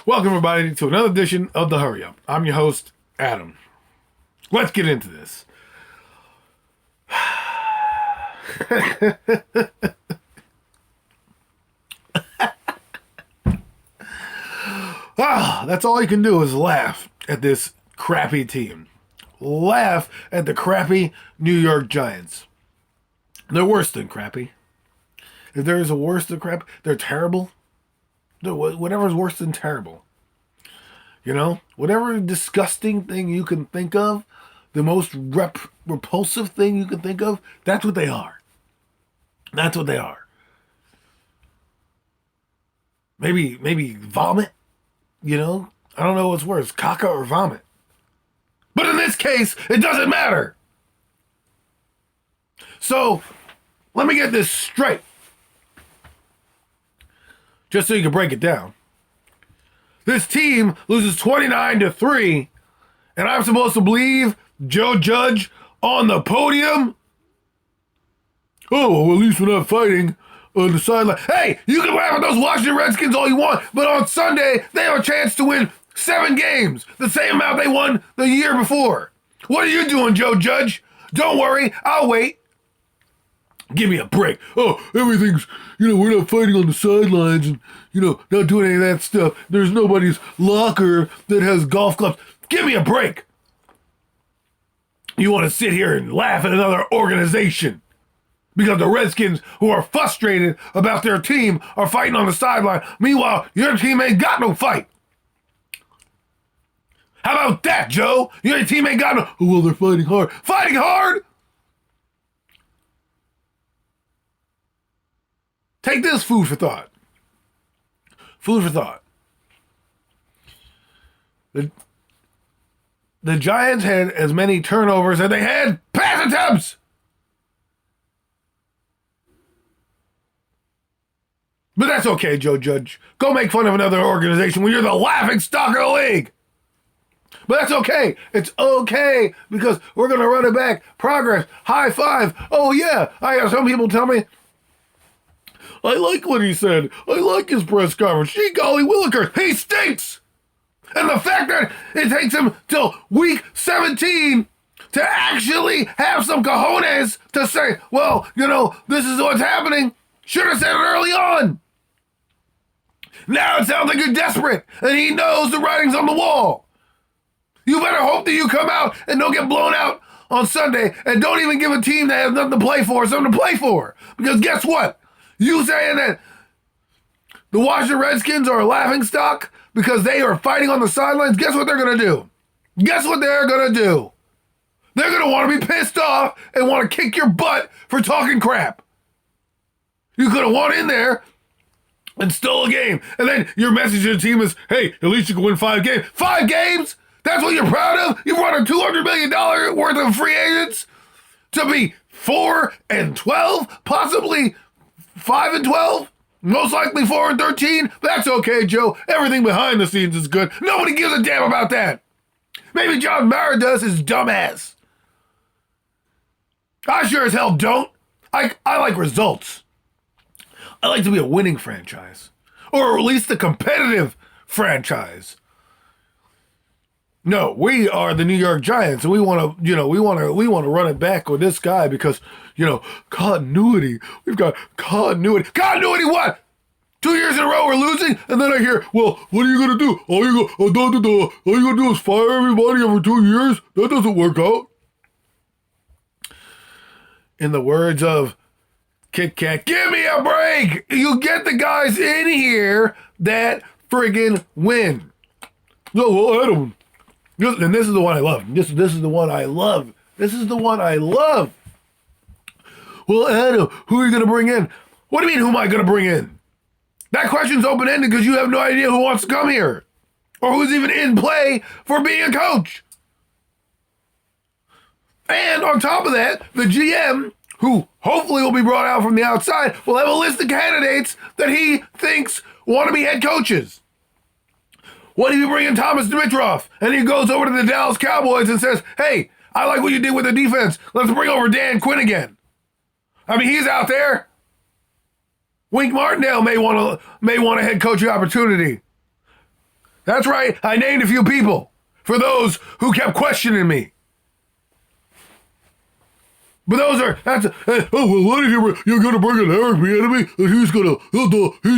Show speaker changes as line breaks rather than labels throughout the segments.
Welcome, everybody, to another edition of The Hurry Up. I'm your host, Adam. Let's get into this. That's all you can do is laugh at this crappy team. Laugh at the crappy New York Giants. They're worse than crappy. If there is a worse than crap, they're terrible. Whatever's worse than terrible. You know? Whatever disgusting thing you can think of, the most repulsive thing you can think of, that's what they are. That's what they are. Maybe vomit? You know? I don't know what's worse, caca or vomit. But in this case, it doesn't matter. So, let me get this straight. Just so you can break it down. This team loses 29-3, and I'm supposed to believe Joe Judge on the podium? Oh, well, at least we're not fighting on the sideline. Hey, you can laugh at those Washington Redskins all you want, but on Sunday, they have a chance to win 7 games, the same amount they won the year before. What are you doing, Joe Judge? Don't worry, I'll wait. Give me a break. Oh, everything's, we're not fighting on the sidelines and, not doing any of that stuff. There's nobody's locker that has golf clubs. Give me a break. You want to sit here and laugh at another organization because the Redskins, who are frustrated about their team, are fighting on the sideline. Meanwhile, your team ain't got no fight. How about that, Joe? Your team ain't got no... Oh, well, they're fighting hard. Fighting hard? Take this food for thought. Food for thought. The Giants had as many turnovers as they had pass attempts. But that's okay, Joe Judge. Go make fun of another organization when you're the laughing stock of the league. But that's okay. It's okay because we're going to run it back. Progress. High five. Oh, yeah. I have some people tell me, I like what he said. I like his press conference. Gee golly willikers, he stinks! And the fact that it takes him till week 17 to actually have some cojones to say, well, this is what's happening. Should have said it early on. Now it sounds like you're desperate, and he knows the writing's on the wall. You better hope that you come out and don't get blown out on Sunday, and don't even give a team that has nothing to play for something to play for. Because guess what? You saying that the Washington Redskins are a laughingstock because they are fighting on the sidelines, guess what they're going to do? Guess what they're going to do? They're going to want to be pissed off and want to kick your butt for talking crap. You could have won in there and stole a game. And then your message to the team is, hey, at least you can win 5 games. 5 games? That's what you're proud of? You brought in $200 million worth of free agents to be 4-12, possibly 5-12, most likely 4-13. That's okay, Joe. Everything behind the scenes is good. Nobody gives a damn about that. Maybe John Mara does, his dumbass. I sure as hell don't. I like results. I like to be a winning franchise, or at least a competitive franchise. No, we are the New York Giants, and we want to run it back with this guy because, continuity. We've got continuity. Continuity what? 2 years in a row we're losing, and then I hear, well, what are you gonna do? All you gonna do is fire everybody every 2 years? That doesn't work out. In the words of Kit Kat, give me a break. You get the guys in here that friggin' win. No, well, Adam. And this is the one I love. This is the one I love. This is the one I love. Well, Adam, who are you going to bring in? What do you mean, who am I going to bring in? That question's open-ended because you have no idea who wants to come here or who's even in play for being a coach. And on top of that, the GM, who hopefully will be brought out from the outside, will have a list of candidates that he thinks want to be head coaches. What if you bring in Thomas Dimitroff and he goes over to the Dallas Cowboys and says, hey, I like what you did with the defense. Let's bring over Dan Quinn again. I mean, he's out there. Wink Martindale may want a head coaching opportunity. That's right. I named a few people for those who kept questioning me. But that's oh well. What if you're gonna bring in Eric Bieniemy and he's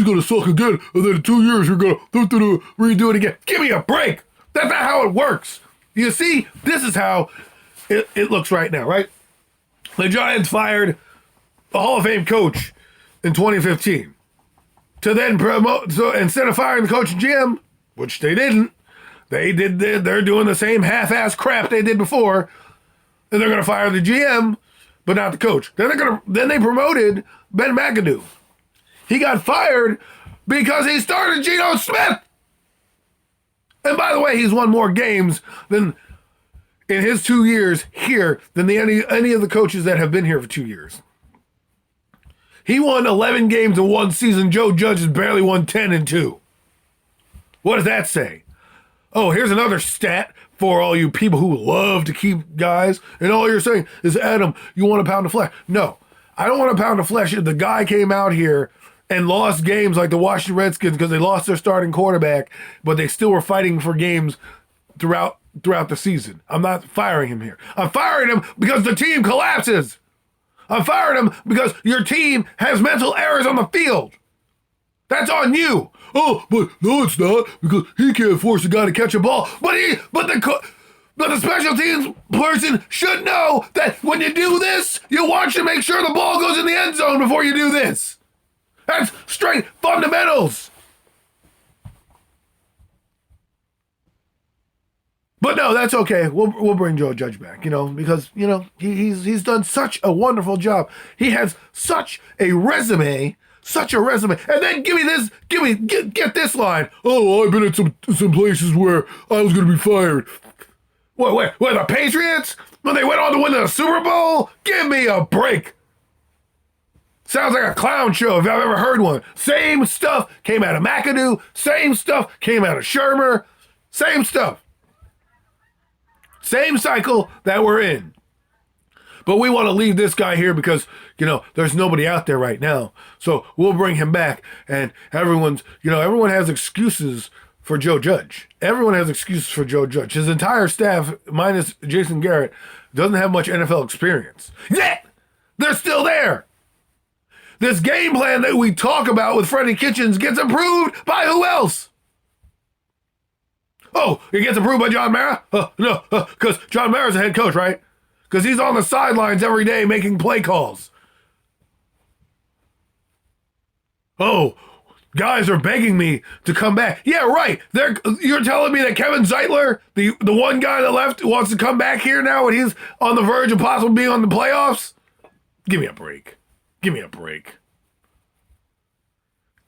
gonna suck again, and then in 2 years you're gonna redo it again? Give me a break. That's not how it works. You see, this is how it looks right now, right? The Giants fired a Hall of Fame coach in 2015 to then promote. So instead of firing the coach and GM, which they didn't, they're doing the same half-ass crap they did before, and they're gonna fire the GM. But not the coach. Then they promoted Ben McAdoo. He got fired because he started Geno Smith. And by the way, he's won more games than in his 2 years here than any of the coaches that have been here for 2 years. He won 11 games in one season. Joe Judge has barely won 10 in 2. What does that say? Oh, here's another stat for all you people who love to keep guys, and all you're saying is, Adam, you want a pound of flesh. No, I don't want a pound of flesh. The guy came out here and lost games like the Washington Redskins because they lost their starting quarterback, but they still were fighting for games throughout the season. I'm not firing him here. I'm firing him because the team collapses. I'm firing him because your team has mental errors on the field. That's on you. Oh, but no, it's not, because he can't force a guy to catch a ball. But the special teams person should know that when you do this, you want to make sure the ball goes in the end zone before you do this. That's straight fundamentals. But no, that's okay. We'll bring Joe Judge back, because he's done such a wonderful job. He has such a resume. And then get this line. Oh, I've been at some places where I was going to be fired. What, the Patriots? When they went on to win the Super Bowl? Give me a break. Sounds like a clown show if I've ever heard one. Same stuff came out of McAdoo. Same stuff came out of Shermer. Same stuff. Same cycle that we're in. But we want to leave this guy here because, there's nobody out there right now. So we'll bring him back. And everyone has excuses for Joe Judge. Everyone has excuses for Joe Judge. His entire staff, minus Jason Garrett, doesn't have much NFL experience. Yet, they're still there. This game plan that we talk about with Freddie Kitchens gets approved by who else? Oh, it gets approved by John Mara? No, because John Mara's the head coach, right? Because he's on the sidelines every day making play calls. Oh, guys are begging me to come back. Yeah, right. You're telling me that Kevin Zeitler, the one guy that left, wants to come back here now when he's on the verge of possibly being on the playoffs? Give me a break.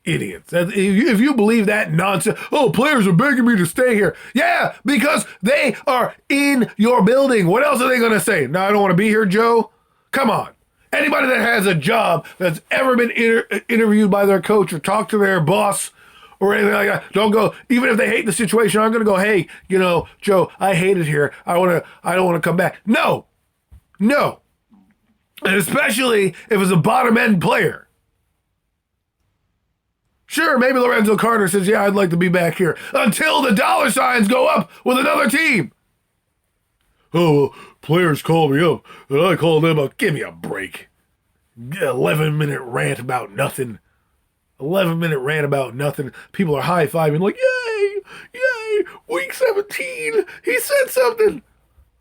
Idiots. If you believe that nonsense, players are begging me to stay here. Yeah, because they are in your building. What else are they going to say? No, I don't want to be here, Joe. Come on. Anybody that has a job that's ever been interviewed by their coach or talked to their boss or anything like that, don't go, even if they hate the situation, I'm going to go, hey, Joe, I hate it here. I don't want to come back. No. And especially if it's a bottom end player. Sure, maybe Lorenzo Carter says, yeah, I'd like to be back here. Until the dollar signs go up with another team. Oh, well, players call me up, and I call them up. Give me a break. 11-minute rant about nothing. 11-minute rant about nothing. People are high-fiving like, yay, week 17. He said something.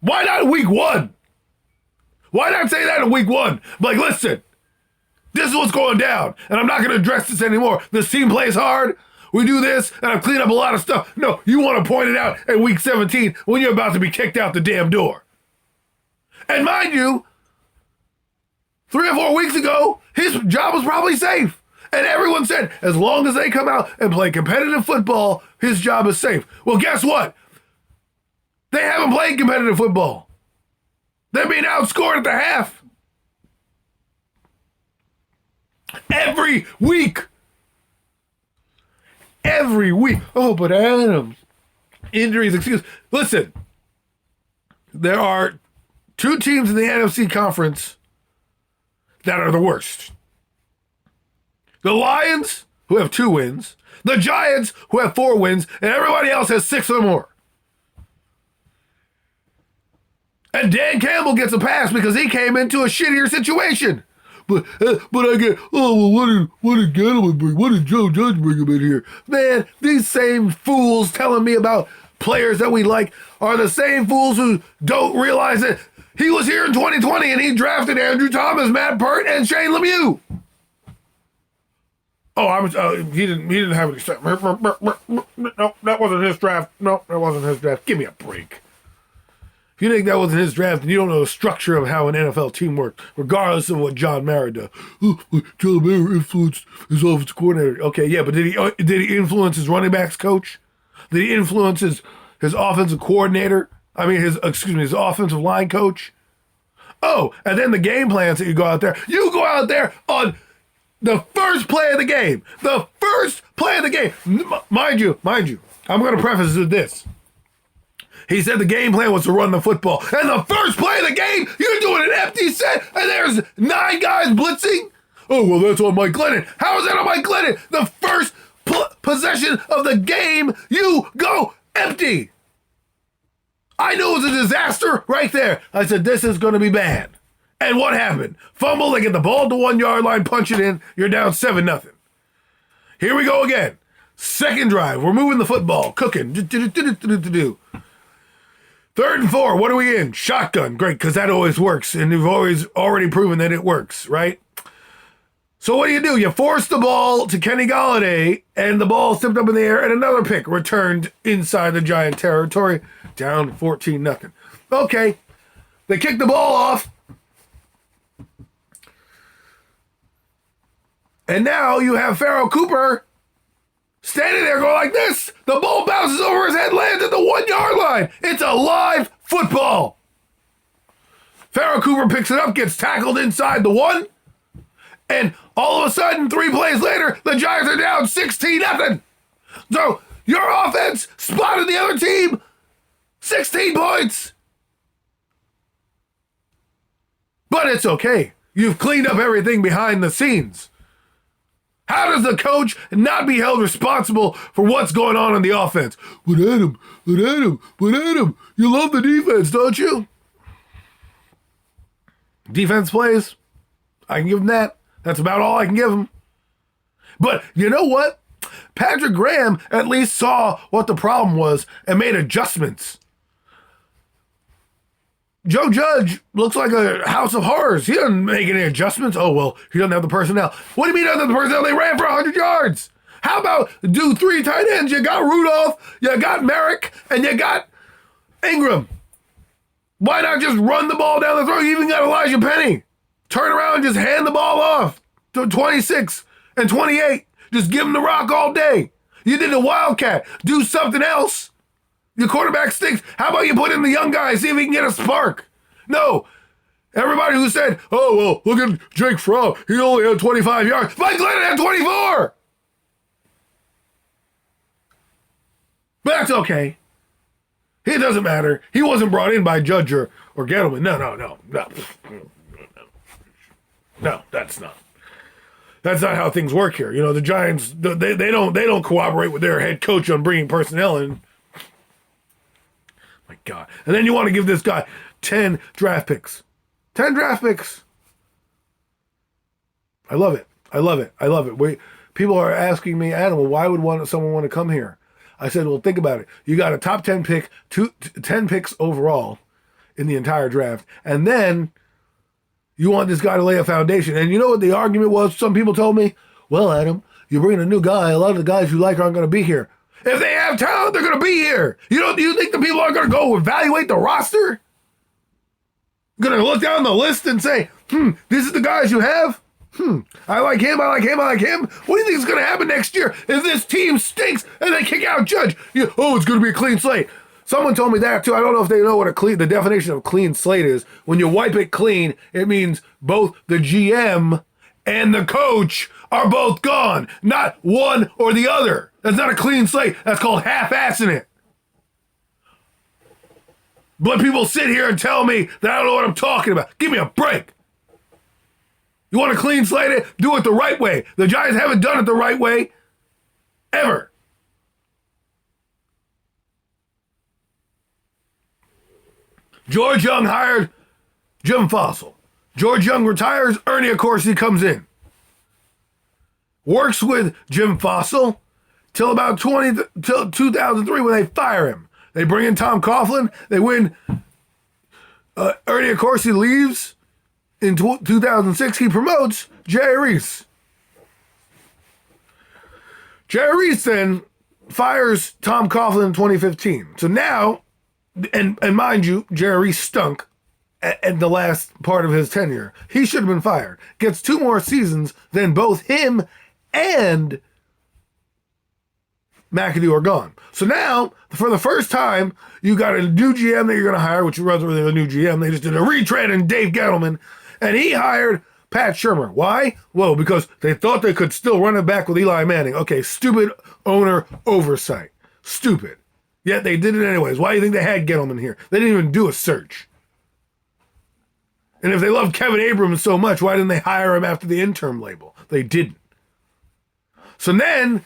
Why not week 1? Why not say that in week 1? Like, listen. This is what's going down, and I'm not going to address this anymore. This team plays hard. We do this, and I've cleaned up a lot of stuff. No, you want to point it out at week 17 when you're about to be kicked out the damn door. And mind you, 3 or 4 weeks ago, his job was probably safe. And everyone said, as long as they come out and play competitive football, his job is safe. Well, guess what? They haven't played competitive football. They're being outscored at the half. Every week. Oh, but Adam, injuries, excuse. Listen, there are 2 teams in the NFC conference that are the worst. The Lions who have 2 wins, the Giants, who have 4 wins, and everybody else has 6 or more. And Dan Campbell gets a pass because he came into a shittier situation. But I get, oh, well, what did Gettleman bring? What did Joe Judge bring him in here? Man, these same fools telling me about players that we like are the same fools who don't realize that he was here in 2020 and he drafted Andrew Thomas, Matt Pert, and Shane Lemieux. Oh, he didn't have any. No, that wasn't his draft. No, that wasn't his draft. Give me a break. If you think that wasn't his draft, then you don't know the structure of how an NFL team works, regardless of what John Mara does. Oh, John Mara influenced his offensive coordinator. Okay, yeah, but did he influence his running backs coach? Did he influence his offensive coordinator? His offensive line coach? Oh, and then the game plans that you go out there. You go out there on the first play of the game. The first play of the game. Mind you, I'm going to preface it with this. He said the game plan was to run the football. And the first play of the game, you're doing an empty set, and there's 9 guys blitzing? Oh, well, that's on Mike Glennon. How is that on Mike Glennon? The first possession of the game, you go empty. I knew it was a disaster right there. I said, this is going to be bad. And what happened? Fumble, they get the ball at the 1-yard line, punch it in, you're down 7-0. Here we go again. Second drive, we're moving the football, cooking. 3rd and 4, what are we in? Shotgun, great, because that always works, and you've already proven that it works, right? So what do? You force the ball to Kenny Golladay, and the ball tipped up in the air, and another pick returned inside the Giant territory, down 14-0. Okay, they kick the ball off, and now you have Pharoh Cooper standing there going like this. The ball bounces over his head, lands at the 1-yard line. It's a live football. Pharoh Cooper picks it up, gets tackled inside the 1. And all of a sudden, 3 plays later, the Giants are down 16-0. So your offense spotted the other team 16 points. But it's okay. You've cleaned up everything behind the scenes. How does the coach not be held responsible for what's going on in the offense? But Adam, you love the defense, don't you? Defense plays. I can give him that. That's about all I can give him. But you know what? Patrick Graham at least saw what the problem was and made adjustments. Joe Judge looks like a house of horrors. He doesn't make any adjustments. Oh, well, he doesn't have the personnel. What do you mean he doesn't have the personnel? They ran for 100 yards. How about do 3 tight ends? You got Rudolph, you got Merrick, and you got Ingram. Why not just run the ball down the throat? You even got Elijah Penny. Turn around and just hand the ball off to 26 and 28. Just give him the rock all day. You did a Wildcat. Do something else. Your quarterback stinks. How about you put in the young guy, see if he can get a spark? No. Everybody who said, oh, well, look at Jake Fromm. He only had 25 yards. Mike Glennon had 24. But that's okay. It doesn't matter. He wasn't brought in by Judge or Gettleman. No. No, that's not. That's not how things work here. You know, the Giants, they don't cooperate with their head coach on bringing personnel in. My God. And then you want to give this guy 10 draft picks. 10 draft picks. I love it. People are asking me, Adam, well, why would someone want to come here? I said, well, think about it. You got a top 10 pick, 10 picks overall in the entire draft. And then you want this guy to lay a foundation. And you know what the argument was? Some people told me, well, Adam, you're bringing a new guy. A lot of the guys you like aren't going to be here. If they have talent, they're going to be here. Do you think the people are going to go evaluate the roster? Going to look down the list and say, this is the guys you have? I like him. What do you think is going to happen next year if this team stinks and they kick out Judge? It's going to be a clean slate. Someone told me that too. I don't know if they know what the definition of clean slate is. When you wipe it clean, it means both the GM and the coach are both gone, not one or the other. That's not a clean slate. That's called half-assing it. But people sit here and tell me that I don't know what I'm talking about. Give me a break. You want to clean slate it? Do it the right way. The Giants haven't done it the right way ever. George Young hired Jim Fossil. George Young retires, Ernie Accorsi comes in. Works with Jim Fossil till about 2003 when they fire him. They bring in Tom Coughlin. They win. Ernie Accorsi leaves. In 2006, he promotes Jerry Reese. Jerry Reese then fires Tom Coughlin in 2015. So now, and mind you, Jerry Reese stunk at the last part of his tenure. He should have been fired. Gets 2 more seasons than both him and McAdoo are gone. So now, for the first time, you got a new GM that you're going to hire, which wasn't really a new GM. They just did a retread in Dave Gettleman, and he hired Pat Shurmur. Why? Well, because they thought they could still run it back with Eli Manning. Okay, stupid owner oversight. Stupid. Yet they did it anyways. Why do you think they had Gettleman here? They didn't even do a search. And if they loved Kevin Abrams so much, why didn't they hire him after the interim label? They didn't. So then,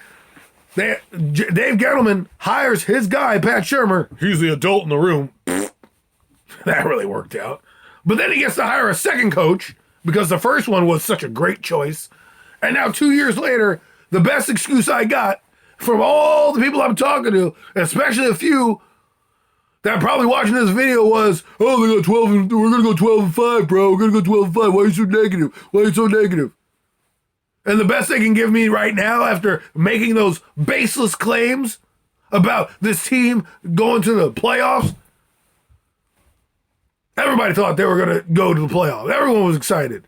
Dave Gettleman hires his guy, Pat Shurmur. He's the adult in the room. That really worked out. But then he gets to hire a second coach because the first one was such a great choice. And now 2 years later, the best excuse I got from all the people I'm talking to, especially a few that are probably watching this video was, oh, they got 12 and we're going to go 12-5, bro. We're going to go 12-5. Why are you so negative? Why are you so negative? And the best they can give me right now after making those baseless claims about this team going to the playoffs, everybody thought they were going to go to the playoffs. Everyone was excited.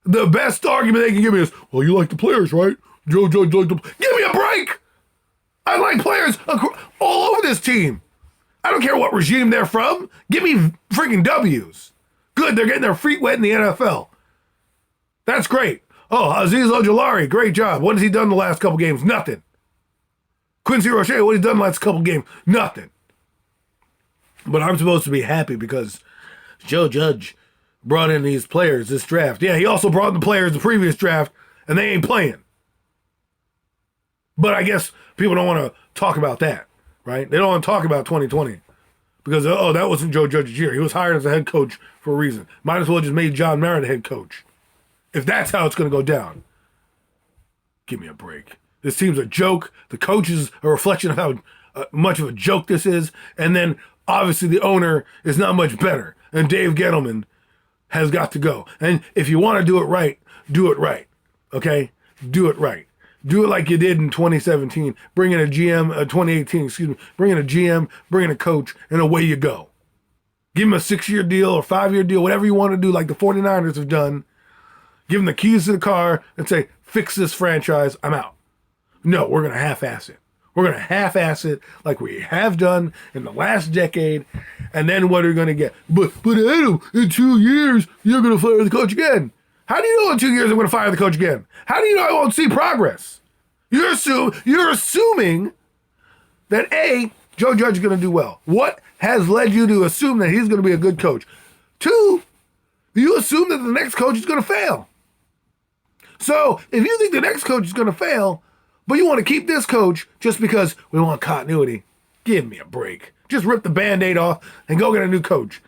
The best argument they can give me is, well, you like the players, right? Joe Judge liked them. Give me a break. I like players all over this team. I don't care what regime they're from. Give me freaking W's. Good, they're getting their feet wet in the NFL. That's great. Oh, Azeez Ojulari, great job. What has he done the last couple games? Nothing. Quincy Roche, what has he done the last couple games? Nothing. But I'm supposed to be happy because Joe Judge brought in these players this draft. Yeah, he also brought in the players the previous draft, and they ain't playing. But I guess people don't want to talk about that, right? They don't want to talk about 2020 because, oh, that wasn't Joe Judge's year. He was hired as a head coach for a reason. Might as well just made John Mara the head coach. If that's how it's going to go down, give me a break. This team's a joke. The coach is a reflection of how much of a joke this is. And then, obviously, the owner is not much better. And Dave Gettleman has got to go. And if you want to do it right, do it right. Okay? Do it right. Do it like you did in 2017. Bring in a GM, 2018, excuse me. Bring in a GM, bring in a coach, and away you go. Give him a 6-year deal or 5-year deal, whatever you want to do, like the 49ers have done. Give him the keys to the car and say, fix this franchise, I'm out. No, we're going to half-ass it. We're going to half-ass it like we have done in the last decade, and then what are we going to get? But Adam, in 2 years, you're going to fire the coach again. How do you know in 2 years I'm going to fire the coach again? How do you know I won't see progress? You're assuming that, A, Joe Judge is going to do well. What has led you to assume that he's going to be a good coach? 2, you assume that the next coach is going to fail. So if you think the next coach is going to fail, but you want to keep this coach just because we want continuity, give me a break. Just rip the Band-Aid off and go get a new coach.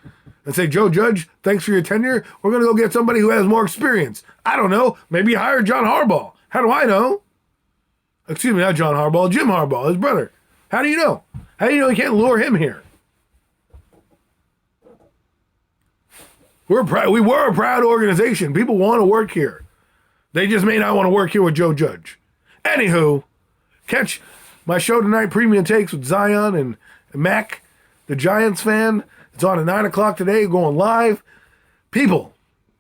And say, Joe Judge, thanks for your tenure. We're going to go get somebody who has more experience. I don't know. Maybe hire John Harbaugh. How do I know? Excuse me, not John Harbaugh. Jim Harbaugh, his brother. How do you know? How do you know you can't lure him here? We were a proud organization. People want to work here. They just may not want to work here with Joe Judge. Anywho, catch my show tonight, Premium Takes with Zion and Mac, the Giants fan. It's on at 9 o'clock today, going live. People,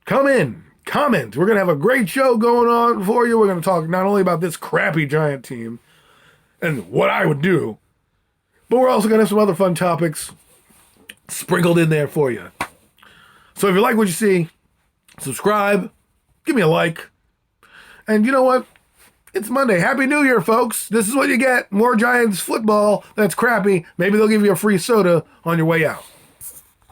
come in, comment. We're going to have a great show going on for you. We're going to talk not only about this crappy Giant team and what I would do, but we're also going to have some other fun topics sprinkled in there for you. So if you like what you see, subscribe, give me a like. And you know what? It's Monday. Happy New Year, folks. This is what you get. More Giants football that's crappy. Maybe they'll give you a free soda on your way out.